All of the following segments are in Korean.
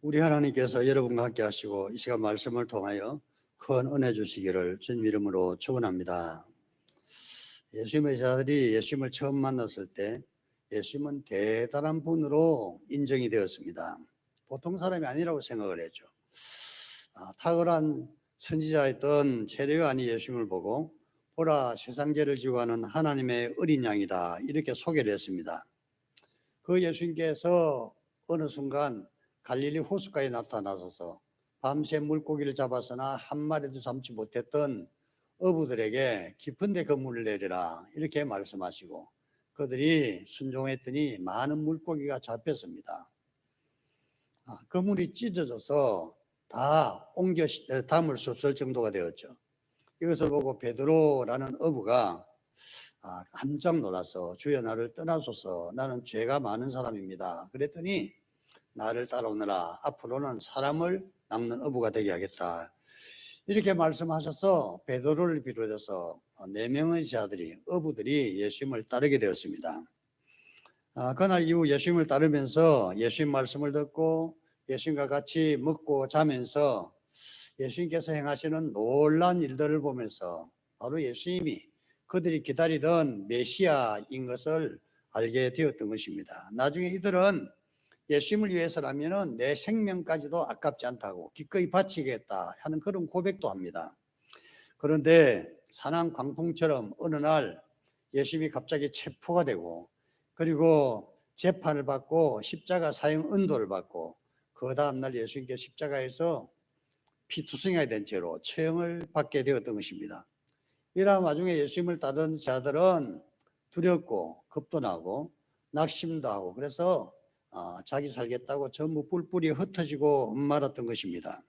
우리 하나님께서 여러분과 함께 하시고 이 시간 말씀을 통하여 큰 은혜 주시기를 주님 이름으로 축원합니다. 예수님의 제자들이 예수님을 처음 만났을 때 예수님은 대단한 분으로 인정이 되었습니다. 보통 사람이 아니라고 생각을 했죠. 탁월한 선지자였던 세례요한이 예수님을 보고 보라 세상 죄를 지고 가는 하나님의 어린 양이다 이렇게 소개를 했습니다. 그 예수님께서 어느 순간 갈릴리 호수가에 나타나셔서 밤새 물고기를 잡았으나 한 마리도 잡지 못했던 어부들에게 깊은 데 그물을 내리라 이렇게 말씀하시고 그들이 순종했더니 많은 물고기가 잡혔습니다. 그물이 찢어져서 다 옮겨 담을 수 없을 정도가 되었죠. 이것을 보고 베드로라는 어부가 깜짝 놀라서 주여 나를 떠나소서 나는 죄가 많은 사람입니다. 그랬더니 나를 따라오너라 앞으로는 사람을 낚는 어부가 되게 하겠다 이렇게 말씀하셔서 베드로를 비롯해서 4명의 자들이 어부들이 예수님을 따르게 되었습니다. 그날 이후 예수님을 따르면서 예수님 말씀을 듣고 예수님과 같이 먹고 자면서 예수님께서 행하시는 놀라운 일들을 보면서 바로 예수님이 그들이 기다리던 메시아인 것을 알게 되었던 것입니다. 나중에 이들은 예수님을 위해서라면 내 생명까지도 아깝지 않다고 기꺼이 바치겠다 하는 그런 고백도 합니다. 그런데 산한 광풍처럼 어느 날 예수님이 갑자기 체포가 되고 그리고 재판을 받고 십자가 사형 은도를 받고 그 다음날 예수님께 십자가에서 피투성이가 된 채로 처형을 받게 되었던 것입니다. 이러한 와중에 예수님을 따르는 자들은 두렵고 겁도 나고 낙심도 하고 그래서 자기 살겠다고 전부 뿔뿔이 흩어지고 말았던 것입니다.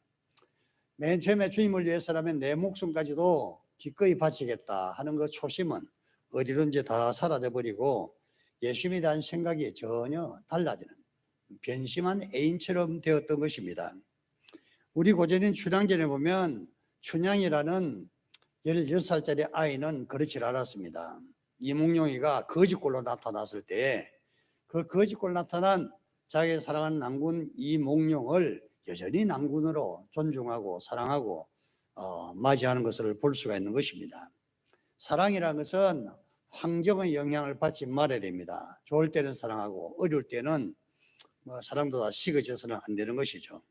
맨 처음에 주님을 위해서라면 내 목숨까지도 기꺼이 바치겠다 하는 그 초심은 어디론지 다 사라져버리고 예수님에 대한 생각이 전혀 달라지는 변심한 애인처럼 되었던 것입니다. 우리 고전인 춘향전에 보면 춘향이라는 16살짜리 아이는 그렇지 않았습니다. 이몽룡이가 거지꼴로 나타났을 때 그 거지꼴로 나타난 자기의 사랑하는 낭군 이몽룡을 여전히 낭군으로 존중하고 사랑하고 맞이하는 것을 볼 수가 있는 것입니다. 사랑이라는 것은 환경의 영향을 받지 말아야 됩니다. 좋을 때는 사랑하고 어려울 때는 사랑도 다 식어져서는 안 되는 것이죠.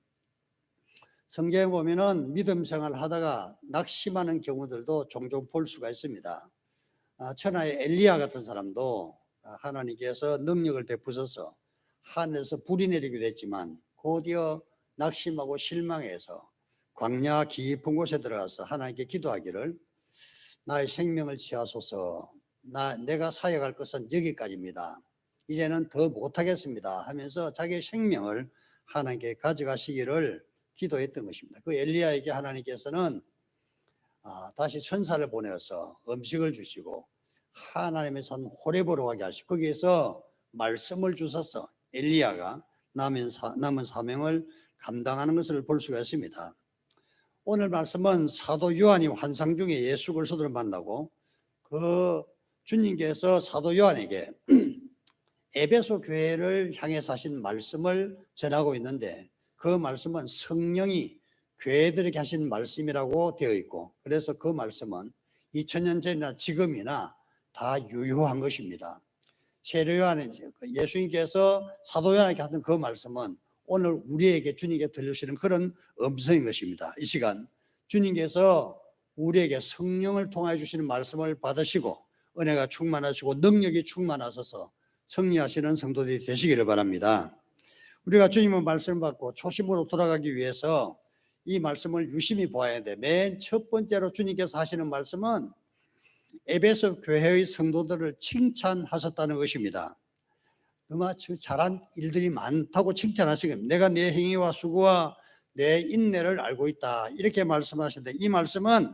성경에 보면은 믿음 생활을 하다가 낙심하는 경우들도 종종 볼 수가 있습니다. 천하의 엘리야 같은 사람도 하나님께서 능력을 베푸셔서 하늘에서 불이 내리기도 했지만 곧이어 낙심하고 실망해서 광야 깊은 곳에 들어가서 하나님께 기도하기를 나의 생명을 취하소서 내가 사역할 것은 여기까지입니다. 이제는 더 못하겠습니다 하면서 자기의 생명을 하나님께 가져가시기를 기도했던 것입니다. 그 엘리야에게 하나님께서는 다시 천사를 보내서 음식을 주시고 하나님의 산 호렙으로 가게 하시고 거기에서 말씀을 주셔서 엘리야가 남은 사명을 감당하는 것을 볼 수가 있습니다. 오늘 말씀은 사도 요한이 환상 중에 예수 그리스도를 만나고 그 주님께서 사도 요한에게 에베소 교회를 향해서 하신 말씀을 전하고 있는데 그 말씀은 성령이 교회들에게 하신 말씀이라고 되어 있고 그래서 그 말씀은 2000년 전이나 지금이나 다 유효한 것입니다. 세례요한 예수님께서 사도 요한에게 하던 그 말씀은 오늘 우리에게 주님께 들려주시는 그런 음성인 것입니다. 이 시간 주님께서 우리에게 성령을 통해 주시는 말씀을 받으시고 은혜가 충만하시고 능력이 충만하셔서 승리하시는 성도들이 되시기를 바랍니다. 우리가 주님의 말씀을 받고 초심으로 돌아가기 위해서 이 말씀을 유심히 보아야 돼. 맨 첫 번째로 주님께서 하시는 말씀은 에베소 교회의 성도들을 칭찬하셨다는 것입니다. 너무 잘한 일들이 많다고 칭찬하시고 내가 내 행위와 수고와 내 인내를 알고 있다 이렇게 말씀하시는데 이 말씀은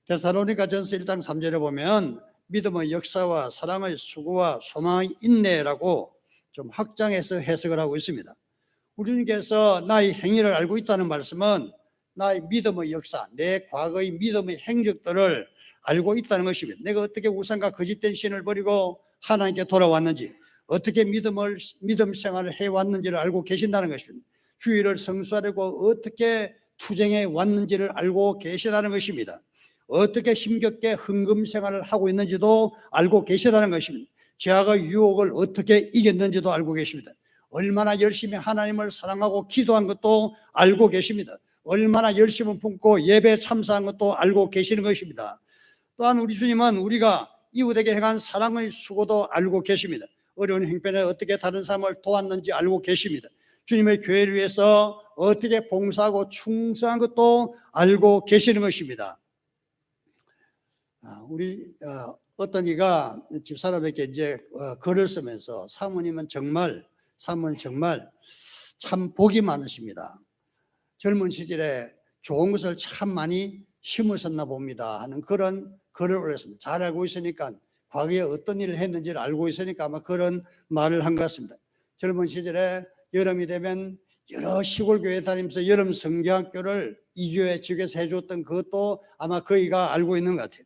데살로니가전서 1장 3절에 보면 믿음의 역사와 사랑의 수고와 소망의 인내라고 좀 확장해서 해석을 하고 있습니다. 우리님께서 나의 행위를 알고 있다는 말씀은 나의 믿음의 역사, 내 과거의 믿음의 행적들을 알고 있다는 것입니다. 내가 어떻게 우상과 거짓된 신을 버리고 하나님께 돌아왔는지 어떻게 믿음 생활을 해왔는지를 알고 계신다는 것입니다. 규율을 성수하려고 어떻게 투쟁해 왔는지를 알고 계시다는 것입니다. 어떻게 힘겹게 헌금 생활을 하고 있는지도 알고 계시다는 것입니다. 죄악의 유혹을 어떻게 이겼는지도 알고 계십니다. 얼마나 열심히 하나님을 사랑하고 기도한 것도 알고 계십니다. 얼마나 열심을 품고 예배에 참석한 것도 알고 계시는 것입니다. 또한 우리 주님은 우리가 이웃에게 행한 사랑의 수고도 알고 계십니다. 어려운 형편에 어떻게 다른 사람을 도왔는지 알고 계십니다. 주님의 교회를 위해서 어떻게 봉사하고 충성한 것도 알고 계시는 것입니다. 우리 어떤 이가 집사람에게 이제 글을 쓰면서 사모님은 정말 참 복이 많으십니다. 젊은 시절에 좋은 것을 참 많이 심으셨나 봅니다 하는 그런 글을 올렸습니다. 잘 알고 있으니까, 과거에 어떤 일을 했는지를 알고 있으니까 아마 그런 말을 한 것 같습니다. 젊은 시절에 여름이 되면 여러 시골 교회 다니면서 여름 성경학교를 이 교회 지역에서 해줬던 그것도 아마 그이가 알고 있는 것 같아요.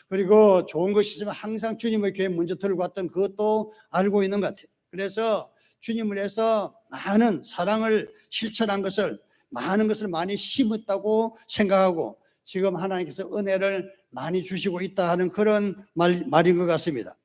그리고 좋은 것이 있으면 항상 주님의 교회 먼저 들고 왔던 그것도 알고 있는 것 같아요. 그래서 주님을 위해서 많은 사랑을 실천한 것을, 많은 것을 많이 심었다고 생각하고 지금 하나님께서 은혜를 많이 주시고 있다 하는 그런 말인 것 같습니다.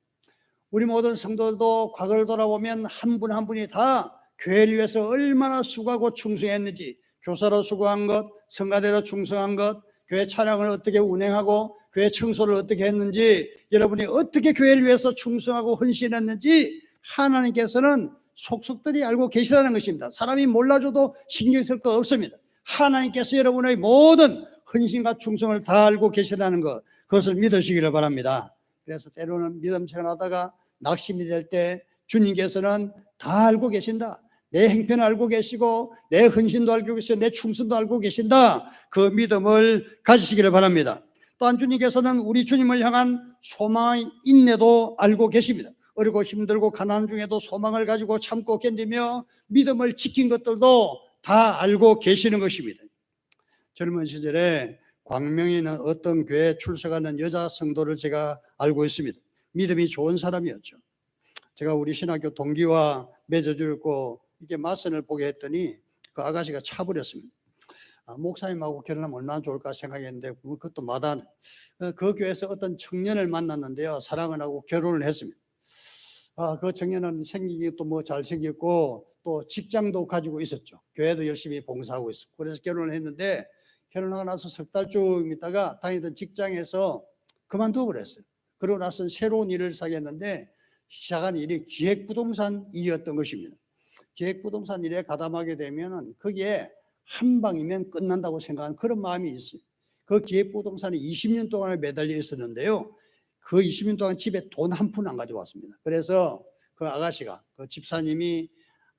우리 모든 성도들도 과거를 돌아보면 한 분 한 분이 다 교회를 위해서 얼마나 수고하고 충성했는지, 교사로 수고한 것, 성가대로 충성한 것, 교회 차량을 어떻게 운행하고 교회 청소를 어떻게 했는지, 여러분이 어떻게 교회를 위해서 충성하고 헌신했는지 하나님께서는 속속들이 알고 계시다는 것입니다. 사람이 몰라줘도 신경 쓸 거 없습니다. 하나님께서 여러분의 모든 헌신과 충성을 다 알고 계시다는 것, 그것을 믿으시기를 바랍니다. 그래서 때로는 믿음 생활하다가 낙심이 될 때 주님께서는 다 알고 계신다, 내 행편을 알고 계시고 내 헌신도 알고 계시고 내 충성도 알고 계신다, 그 믿음을 가지시기를 바랍니다. 또한 주님께서는 우리 주님을 향한 소망의 인내도 알고 계십니다. 어렵고 힘들고 가난 중에도 소망을 가지고 참고 견디며 믿음을 지킨 것들도 다 알고 계시는 것입니다. 젊은 시절에 광명에 있는 어떤 교회에 출석하는 여자 성도를 제가 알고 있습니다. 믿음이 좋은 사람이었죠. 제가 우리 신학교 동기와 맺어주고 이게 맞선을 보게 했더니 그 아가씨가 차버렸습니다. 목사님하고 결혼하면 얼마나 좋을까 생각했는데 그것도 마다하네. 그 교회에서 어떤 청년을 만났는데요, 사랑을 하고 결혼을 했습니다. 그 청년은 생기기도 뭐 잘생겼고 또 직장도 가지고 있었죠. 교회도 열심히 봉사하고 있었고, 그래서 결혼을 했는데 결혼하고 나서 석 달쯤 있다가 다니던 직장에서 그만두어 버렸어요. 그러고 나서 새로운 일을 시작했는데 시작한 일이 기획부동산 일이었던 것입니다. 기획부동산 일에 가담하게 되면 거기에 한 방이면 끝난다고 생각하는 그런 마음이 있어요. 그 기획부동산에 20년 동안 매달려 있었는데요, 그 20년 동안 집에 돈 한 푼 안 가져왔습니다. 그래서 그 아가씨가, 그 집사님이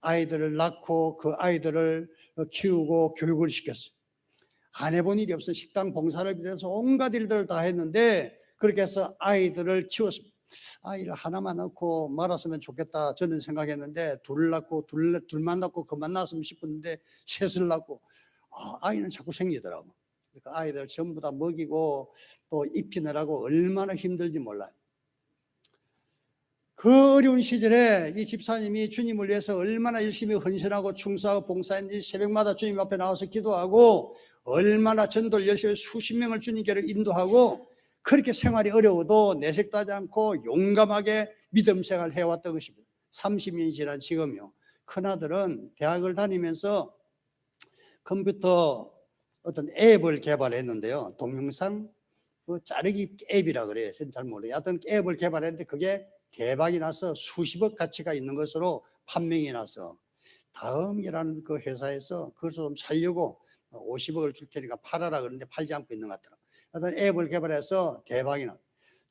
아이들을 낳고 그 아이들을 키우고 교육을 시켰어요. 안 해본 일이 없어요. 식당 봉사를 비롯해서 온갖 일들을 다 했는데 그렇게 해서 아이들을 키웠습니다. 아이를 하나만 낳고 말았으면 좋겠다 저는 생각했는데, 둘을 낳고 둘만 낳고 그만 낳았으면 싶었는데 셋을 낳고 아이는 자꾸 생기더라고. 그러니까 아이들 전부 다 먹이고 또 입히느라고 얼마나 힘들지 몰라요. 그 어려운 시절에 이 집사님이 주님을 위해서 얼마나 열심히 헌신하고 충성하고 봉사했는지, 새벽마다 주님 앞에 나와서 기도하고 얼마나 전도를 열심히 수십 명을 주님께로 인도하고, 그렇게 생활이 어려워도 내색도 하지 않고 용감하게 믿음 생활을 해왔던 것입니다. 30년이 지난 지금요, 큰아들은 대학을 다니면서 컴퓨터 어떤 앱을 개발했는데요, 동영상 자르기 앱이라 그래요. 저는 잘 모르겠어요. 하여튼 앱을 개발했는데 그게 대박이 나서 수십억 가치가 있는 것으로 판명이 나서 다음이라는 그 회사에서 그것을 좀 살려고 50억을 줄 테니까 팔아라 그러는데 팔지 않고 있는 것 같더라고요. 하여튼 앱을 개발해서 대박이 나.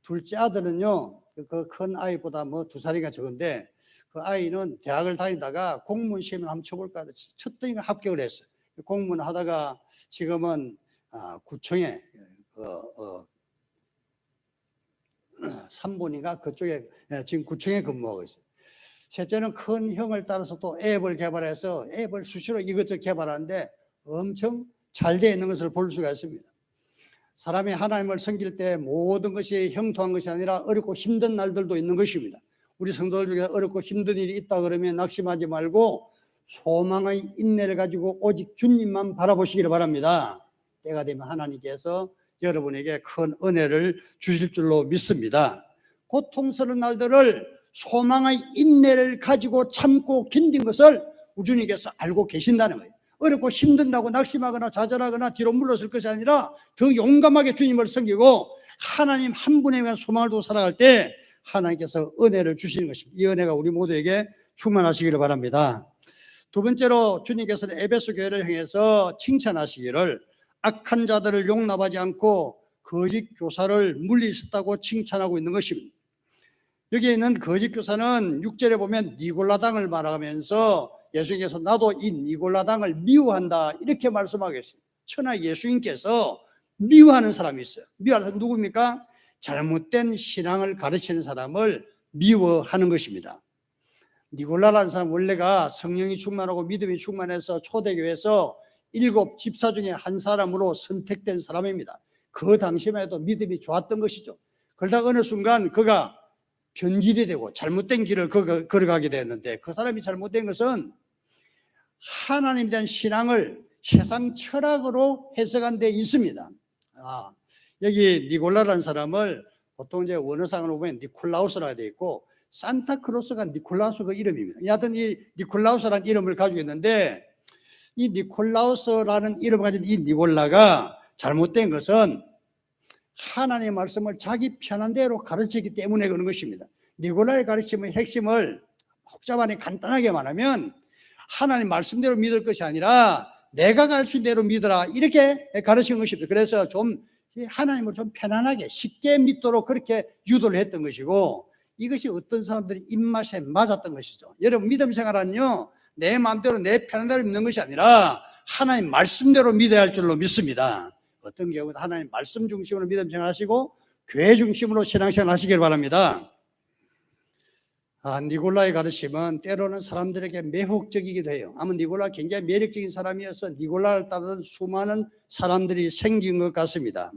둘째 아들은요, 그 큰 아이보다 뭐 2살이가 적은데 그 아이는 대학을 다니다가 공무원 시험을 한번 쳐볼까 쳤더니 합격을 했어요. 공무원 하다가 지금은 구청에 삼본인가 그쪽에 지금 구청에 근무하고 있어요. 셋째는 큰 형을 따라서 또 앱을 개발해서 앱을 수시로 이것저것 개발하는데 엄청 잘 되어 있는 것을 볼 수가 있습니다. 사람이 하나님을 섬길 때 모든 것이 형통한 것이 아니라 어렵고 힘든 날들도 있는 것입니다. 우리 성도들 중에 어렵고 힘든 일이 있다 그러면 낙심하지 말고 소망의 인내를 가지고 오직 주님만 바라보시기를 바랍니다. 때가 되면 하나님께서 여러분에게 큰 은혜를 주실 줄로 믿습니다. 고통스러운 날들을 소망의 인내를 가지고 참고 견딘 것을 주님께서 알고 계신다는 거예요. 어렵고 힘든다고 낙심하거나 좌절하거나 뒤로 물러설 것이 아니라 더 용감하게 주님을 섬기고 하나님 한 분에 대한 소망을 두고 살아갈 때 하나님께서 은혜를 주시는 것입니다. 이 은혜가 우리 모두에게 충만하시기를 바랍니다. 두 번째로 주님께서는 에베소 교회를 향해서 칭찬하시기를 악한 자들을 용납하지 않고 거짓 교사를 물리쳤다고 칭찬하고 있는 것입니다. 여기에 있는 거짓 교사는 6절에 보면 니골라당을 말하면서 예수님께서 나도 이 니골라당을 미워한다 이렇게 말씀하고 있어요. 천하 예수님께서 미워하는 사람이 있어요. 미워하는 사람 누굽니까? 잘못된 신앙을 가르치는 사람을 미워하는 것입니다. 니골라라는 사람 원래가 성령이 충만하고 믿음이 충만해서 초대교회에서 7 집사 중에 한 사람으로 선택된 사람입니다. 그 당시만 해도 믿음이 좋았던 것이죠. 그러다 어느 순간 그가 변질이 되고 잘못된 길을 걸어가게 되었는데 그 사람이 잘못된 것은 하나님에 대한 신앙을 세상 철학으로 해석한 데 있습니다. 여기 니골라라는 사람을 보통 이제 원어상으로 보면 니콜라우스라고 되어 있고 산타크로스가 니콜라우스 그 이름입니다. 여하튼 이 니콜라우스라는 이름을 가지고 있는데 이 니콜라우스라는 이름을 가진 이 니골라가 잘못된 것은 하나님의 말씀을 자기 편한 대로 가르치기 때문에 그런 것입니다. 니골라의 가르침의 핵심을 복잡하게 간단하게 말하면 하나님 말씀대로 믿을 것이 아니라 내가 가르친 대로 믿어라 이렇게 가르친 것입니다. 그래서 좀 하나님을 좀 편안하게 쉽게 믿도록 그렇게 유도를 했던 것이고 이것이 어떤 사람들이 입맛에 맞았던 것이죠. 여러분 믿음 생활은요 내 마음대로 내 편한 대로 믿는 것이 아니라 하나님 말씀대로 믿어야 할 줄로 믿습니다. 어떤 경우는 하나님 말씀 중심으로 믿음 생활하시고 교회 중심으로 신앙생활 하시길 바랍니다. 니골라의 가르침은 때로는 사람들에게 매혹적이기도 해요. 아마 니골라 굉장히 매력적인 사람이어서 니골라를 따르는 수많은 사람들이 생긴 것 같습니다.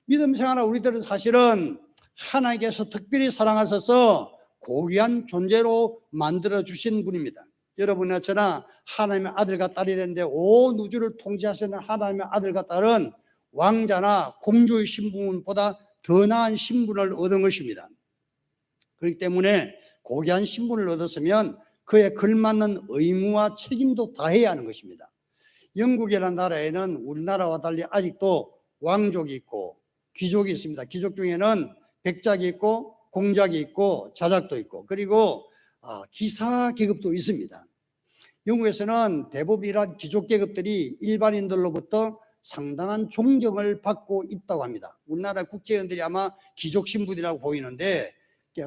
믿음 생활은 우리들은 사실은 하나님께서 특별히 사랑하셔서 고귀한 존재로 만들어 주신 분입니다. 여러분이나 저나 하나님의 아들과 딸이 되는데 온 우주를 통치하시는 하나님의 아들과 딸은 왕자나 공주의 신분보다 더 나은 신분을 얻은 것입니다. 그렇기 때문에 고귀한 신분을 얻었으면 그에 걸맞는 의무와 책임도 다해야 하는 것입니다. 영국이라는 나라에는 우리나라와 달리 아직도 왕족이 있고 귀족이 있습니다. 귀족 중에는 백작이 있고 공작이 있고 자작도 있고 그리고 기사 계급도 있습니다. 영국에서는 대부분 이러한 귀족 계급들이 일반인들로부터 상당한 존경을 받고 있다고 합니다. 우리나라 국회의원들이 아마 귀족 신분이라고 보이는데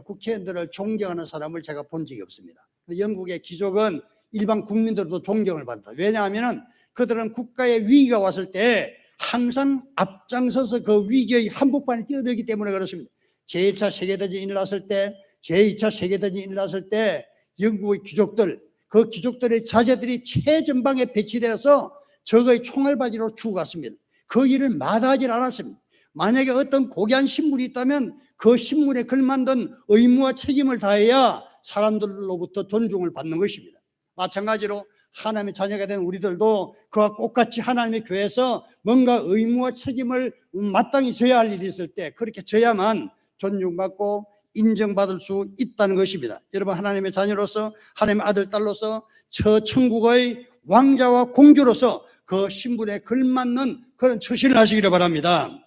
국회의원들을 존경하는 사람을 제가 본 적이 없습니다. 영국의 귀족은 일반 국민들도 존경을 받는다. 왜냐하면 그들은 국가의 위기가 왔을 때 항상 앞장서서 그 위기의 한복판에 뛰어들기 때문에 그렇습니다. 제1차 세계대전이 일어났을 때, 제2차 세계대전이 일어났을 때 영국의 귀족들, 그 귀족들의 자제들이 최전방에 배치되어서 적의 총알바지로 죽어갔습니다. 그 일을 마다하지 않았습니다. 만약에 어떤 고귀한 신분이 있다면 그 신분에 걸맞는 의무와 책임을 다해야 사람들로부터 존중을 받는 것입니다. 마찬가지로 하나님의 자녀가 된 우리들도 그와 똑같이 하나님의 교회에서 뭔가 의무와 책임을 마땅히 져야 할 일이 있을 때 그렇게 져야만 존중받고 인정받을 수 있다는 것입니다. 여러분 하나님의 자녀로서 하나님의 아들 딸로서 저 천국의 왕자와 공주로서 그 신분에 걸맞는 그런 처신을 하시기를 바랍니다.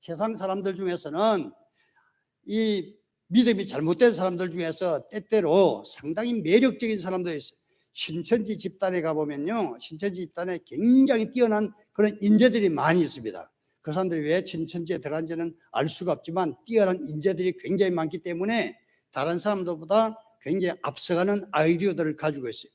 세상 사람들 중에서는 이 믿음이 잘못된 사람들 중에서 때때로 상당히 매력적인 사람들이 있어요. 신천지 집단에 가보면요, 신천지 집단에 굉장히 뛰어난 그런 인재들이 많이 있습니다. 그 사람들이 왜 신천지에 들어간지는 알 수가 없지만 뛰어난 인재들이 굉장히 많기 때문에 다른 사람들보다 굉장히 앞서가는 아이디어들을 가지고 있어요.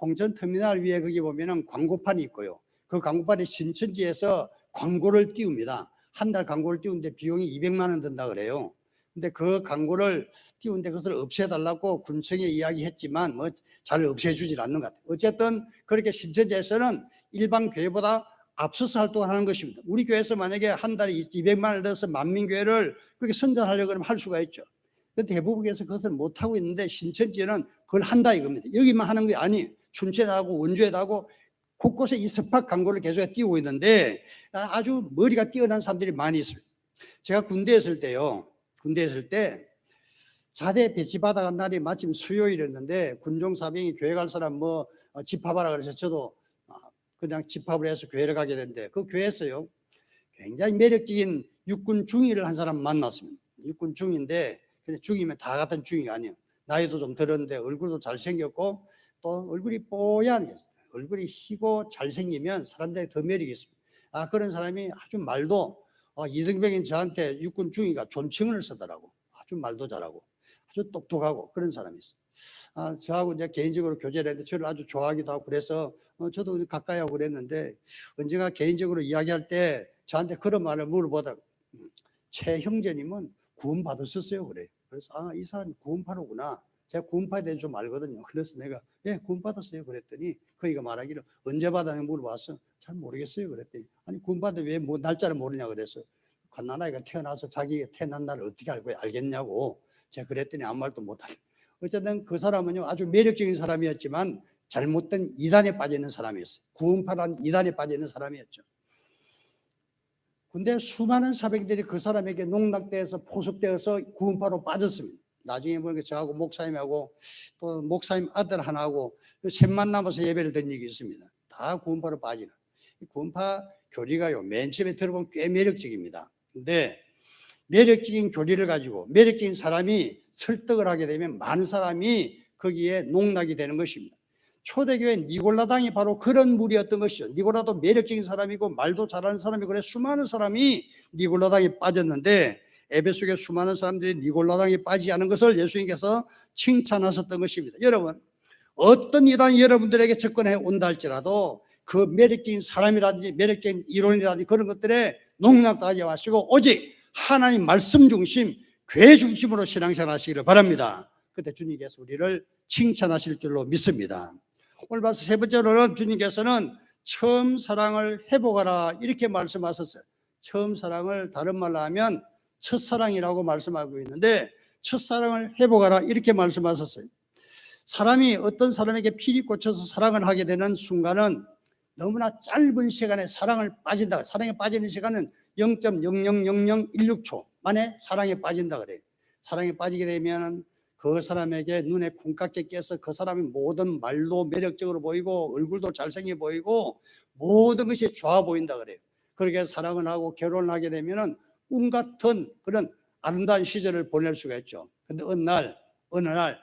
홍천 터미널 위에 거기 보면은 광고판이 있고요. 그 광고판이 신천지에서 광고를 띄웁니다. 한 달 광고를 띄우는데 비용이 200만 원 든다 그래요. 근데 그 광고를 띄우는데 그것을 없애달라고 군청에 이야기했지만 뭐 잘 없애주질 않는 것 같아요. 어쨌든 그렇게 신천지에서는 일반 교회보다 앞서서 활동을 하는 것입니다. 우리 교회에서 만약에 한 달에 200만 원을 들어서 만민교회를 그렇게 선전하려고 하면 할 수가 있죠. 그런데 대부분에서 그것을 못하고 있는데 신천지는 그걸 한다 이겁니다. 여기만 하는 게 아니에요. 춘천에도 하고 원주에도 하고 곳곳에 이 스팟 광고를 계속 띄우고 있는데 아주 머리가 뛰어난 사람들이 많이 있어요. 제가 군대에 있을 때요. 군대에 있을 때 자대 배치받아간 날이 마침 수요일이었는데 군종사병이 교회 갈 사람 뭐 집합하라 그래서 저도 그냥 집합을 해서 교회를 가게 됐는데 그 교회에서요. 굉장히 매력적인 육군 중위를 한 사람 만났습니다. 육군 중위인데 근데 중위면 다 같은 중위가 아니에요. 나이도 좀 들었는데 얼굴도 잘생겼고 또 얼굴이 뽀얀 얼굴이 희고 잘생기면 사람들이 더 매력이 있습니다. 그런 사람이 아주 말도 이등병인 저한테 육군 중위가 존칭을 쓰더라고. 아주 말도 잘하고 아주 똑똑하고 그런 사람이 있어요. 저하고 이제 개인적으로 교제를 했는데 저를 아주 좋아하기도 하고 그래서 저도 가까이 하고 그랬는데 언젠가 개인적으로 이야기할 때 저한테 그런 말을 물어보더라고요. 최 형제님은 구원 받으셨어요? 그래요. 그래서 이 사람이 구원파로구나. 제가 구원파에 대해서 좀 알거든요. 그래서 내가 예 구원 받았어요 그랬더니 그이가 말하기를 언제 받았냐고 물어봤어. 잘 모르겠어요 그랬더니 아니 구원 받았는데 왜 뭐 날짜를 모르냐 그래서 갓난아이가 태어나서 자기가 태어난 날을 어떻게 알겠냐고 제가 그랬더니 아무 말도 못하네. 어쨌든 그 사람은요 아주 매력적인 사람이었지만 잘못된 이단에 빠져 있는 사람이었어요. 구원파라는 이단에 빠져 있는 사람이었죠. 근데 수많은 사병들이 그 사람에게 농락되어서 포섭되어서 구원파로 빠졌습니다. 나중에 보니까 저하고 목사님하고 또 목사님 아들 하나하고 셋만 남아서 예배를 드린 적이 있습니다. 다 구원파로 빠지는. 구원파 교리가요 맨 처음에 들어보면 꽤 매력적입니다. 근데 매력적인 교리를 가지고 매력적인 사람이 설득을 하게 되면 많은 사람이 거기에 농락이 되는 것입니다. 초대교회 니골라당이 바로 그런 무리였던 것이죠. 니골라도 매력적인 사람이고 말도 잘하는 사람이고 그래 수많은 사람이 니골라당에 빠졌는데 에베소교회 수많은 사람들이 니골라당에 빠지지 않은 것을 예수님께서 칭찬하셨던 것입니다. 여러분 어떤 이단이 여러분들에게 접근해 온다 할지라도 그 매력적인 사람이라든지 매력적인 이론이라든지 그런 것들에 농락하지 마시고 오직 하나님 말씀 중심 교회 중심으로 신앙생활 하시기를 바랍니다. 그때 주님께서 우리를 칭찬하실 줄로 믿습니다. 오늘 봐서 세 번째로는 주님께서는 처음 사랑을 회복하라 이렇게 말씀하셨어요. 처음 사랑을 다른 말로 하면 첫사랑이라고 말씀하고 있는데 첫사랑을 회복하라 이렇게 말씀하셨어요. 사람이 어떤 사람에게 피리 꽂혀서 사랑을 하게 되는 순간은 너무나 짧은 시간에 사랑에 빠진다. 사랑에 빠지는 시간은 0.000016초 만에 사랑에 빠진다 그래요. 사랑에 빠지게 되면 그 사람에게 눈에 콩깍지 껴서 그 사람이 모든 말도 매력적으로 보이고 얼굴도 잘생겨 보이고 모든 것이 좋아 보인다 그래요. 그렇게 사랑을 하고 결혼을 하게 되면은 꿈 같은 그런 아름다운 시절을 보낼 수가 있죠. 근데 어느 날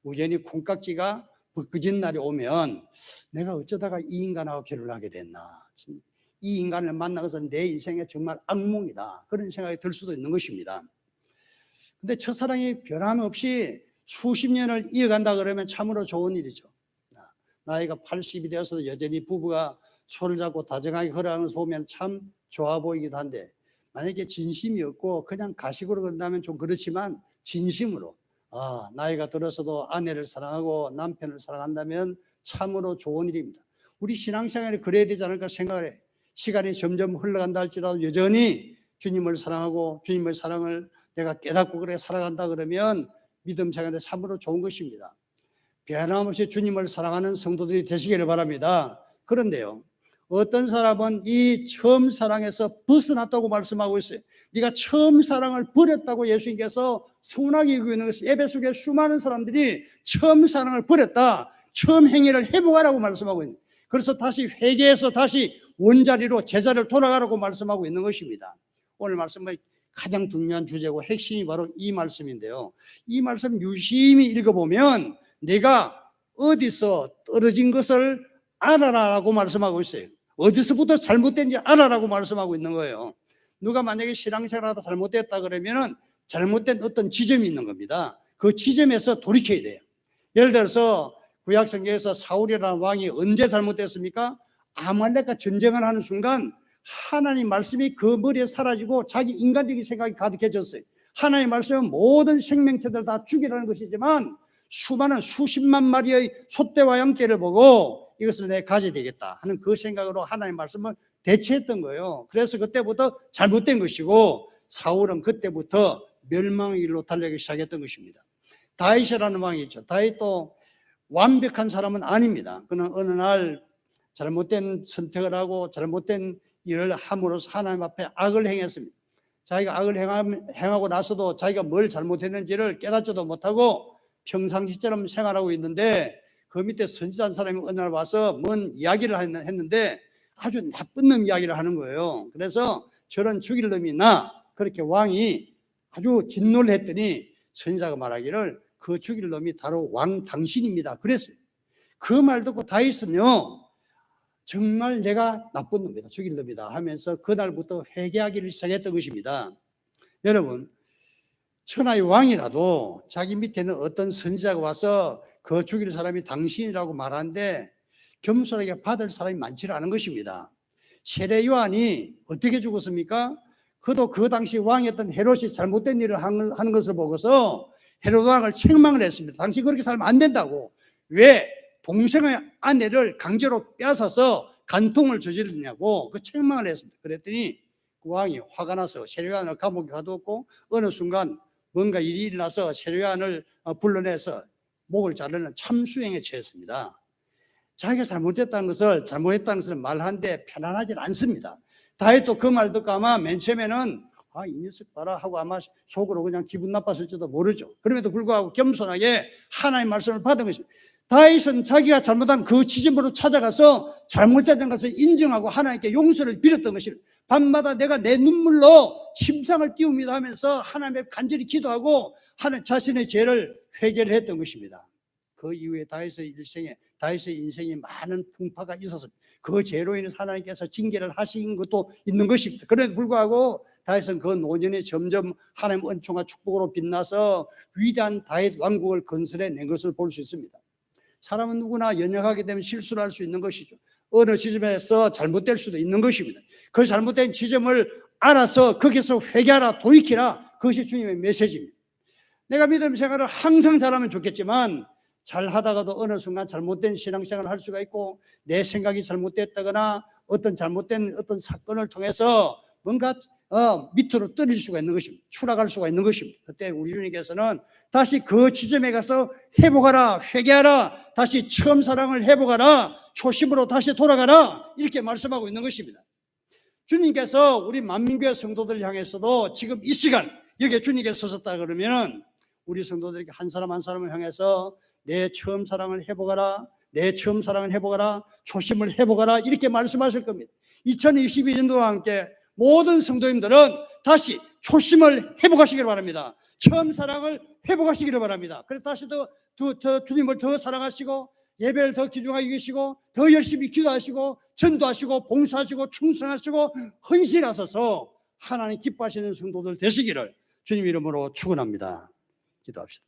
우연히 콩깍지가 벗겨진 날이 오면 내가 어쩌다가 이 인간하고 결혼을 하게 됐나. 이 인간을 만나서 내 인생에 정말 악몽이다. 그런 생각이 들 수도 있는 것입니다. 근데 첫사랑이 변함없이 수십 년을 이어간다 그러면 참으로 좋은 일이죠. 나이가 80이 되어서도 여전히 부부가 손을 잡고 다정하게 걸어가는 걸 보면 참 좋아 보이기도 한데 만약에 진심이 없고 그냥 가식으로 건다면 좀 그렇지만 진심으로 나이가 들어서도 아내를 사랑하고 남편을 사랑한다면 참으로 좋은 일입니다. 우리 신앙생활이 그래야 되지 않을까 생각을 해. 시간이 점점 흘러간다 할지라도 여전히 주님을 사랑하고 주님의 사랑을 내가 깨닫고 그래 살아간다 그러면 믿음 생활에 참으로 좋은 것입니다. 변함없이 주님을 사랑하는 성도들이 되시기를 바랍니다. 그런데요, 어떤 사람은 이 처음 사랑에서 벗어났다고 말씀하고 있어요. 네가 처음 사랑을 버렸다고 예수님께서 서운하게 여기고 있는 것이 에베소교회 수많은 사람들이 처음 사랑을 버렸다. 처음 행위를 회복하라고 말씀하고 있는. 그래서 다시 회개해서 다시 원자리로 제자를 돌아가라고 말씀하고 있는 것입니다. 오늘 말씀은 가장 중요한 주제고 핵심이 바로 이 말씀인데요. 이 말씀 유심히 읽어보면 내가 어디서 떨어진 것을 알아라라고 말씀하고 있어요. 어디서부터 잘못된지 알아라고 말씀하고 있는 거예요. 누가 만약에 신앙생활하다 잘못됐다 그러면은 잘못된 어떤 지점이 있는 겁니다. 그 지점에서 돌이켜야 돼요. 예를 들어서 구약성경에서 사울이라는 왕이 언제 잘못됐습니까? 아말렉과 전쟁을 하는 순간 하나님 말씀이 그 머리에 사라지고 자기 인간적인 생각이 가득해졌어요. 하나님 말씀은 모든 생명체들 다 죽이라는 것이지만 수많은 수십만 마리의 소떼와 양떼를 보고 이것을 내가 가져야 되겠다 하는 그 생각으로 하나님 말씀을 대체했던 거예요. 그래서 그때부터 잘못된 것이고 사울은 그때부터 멸망의 길로 달려기 시작했던 것입니다. 다윗이라는 왕이 있죠. 다윗도 완벽한 사람은 아닙니다. 그는 어느 날 잘못된 선택을 하고 잘못된 일을 함으로써 하나님 앞에 악을 행했습니다. 자기가 악을 행하고 나서도 자기가 뭘 잘못했는지를 깨닫지도 못하고 평상시처럼 생활하고 있는데 그 밑에 선지자한 사람이 어느 날 와서 뭔 이야기를 했는데 아주 나쁜 놈 이야기를 하는 거예요. 그래서 저런 죽일 놈이 나, 그렇게 왕이 아주 진노를 했더니 선지자가 말하기를 그 죽일 놈이 바로 왕 당신입니다 그랬어요. 그 말 듣고 다윗은요, 정말 내가 나쁜 놈이다, 죽일 놈이다 하면서 그날부터 회개하기를 시작했던 것입니다. 여러분, 천하의 왕이라도 자기 밑에는 어떤 선지자가 와서 그 죽일 사람이 당신이라고 말하는데 겸손하게 받을 사람이 많지 않은 것입니다. 세례 요한이 어떻게 죽었습니까? 그도 그 당시 왕이었던 헤롯이 잘못된 일을 하는 것을 보고서 헤롯 왕을 책망을 했습니다. 당신 그렇게 살면 안 된다고. 왜 동생의 아내를 강제로 빼앗아서 간통을 저지르냐고 그 책망을 했습니다. 그랬더니 그 왕이 화가 나서 세례 요한을 감옥에 가두었고 어느 순간 뭔가 일이 일어나서 세례 요한을 불러내서 목을 자르는 참수행에 처했습니다. 자기가 잘못했다는 것을 말하는데 편안하지 않습니다. 다윗도 그 말 듣고 아마 맨 처음에는 이 녀석 봐라 하고 아마 속으로 그냥 기분 나빴을지도 모르죠. 그럼에도 불구하고 겸손하게 하나님의 말씀을 받은 것입니다. 다윗은 자기가 잘못한 그 지점으로 찾아가서 잘못했던 것을 인정하고 하나님께 용서를 빌었던 것입니다. 밤마다 내가 내 눈물로 침상을 띄웁니다 하면서 하나님께 간절히 기도하고 하나님 자신의 죄를 회개를 했던 것입니다. 그 이후에 다윗의 인생에 많은 풍파가 있었습니다. 그 죄로 인해서 하나님께서 징계를 하신 것도 있는 것입니다. 그럼에도 불구하고 다윗은 그 노년에 점점 하나님의 은총과 축복으로 빛나서 위대한 다윗 왕국을 건설해낸 것을 볼 수 있습니다. 사람은 누구나 연약하게 되면 실수를 할 수 있는 것이죠. 어느 지점에서 잘못될 수도 있는 것입니다. 그 잘못된 지점을 알아서 거기서 회개하라, 돌이키라, 그것이 주님의 메시지입니다. 내가 믿음 생활을 항상 잘하면 좋겠지만 잘 하다가도 어느 순간 잘못된 신앙생활을 할 수가 있고 내 생각이 잘못됐다거나 어떤 잘못된 어떤 사건을 통해서 뭔가 밑으로 떨어질 수가 있는 것입니다. 추락할 수가 있는 것입니다. 그때 우리 주님께서는 다시 그 지점에 가서 회복하라, 회개하라, 다시 처음 사랑을 회복하라, 초심으로 다시 돌아가라, 이렇게 말씀하고 있는 것입니다. 주님께서 우리 만민교회 성도들 향해서도 지금 이 시간 여기에 주님께서 서셨다 그러면 우리 성도들에게 한 사람 한 사람을 향해서 내 처음 사랑을 회복하라, 내 처음 사랑을 회복하라, 초심을 회복하라, 이렇게 말씀하실 겁니다. 2022년도와 함께 모든 성도님들은 다시 초심을 회복하시기를 바랍니다. 처음 사랑을 회복하시기를 바랍니다. 그래서 다시 더 주님을 더 사랑하시고 예배를 더 귀중하게 여기시고 더 열심히 기도하시고 전도하시고 봉사하시고 충성하시고 헌신하셔서 하나님 기뻐하시는 성도들 되시기를 주님 이름으로 축원합니다. 기도합시다.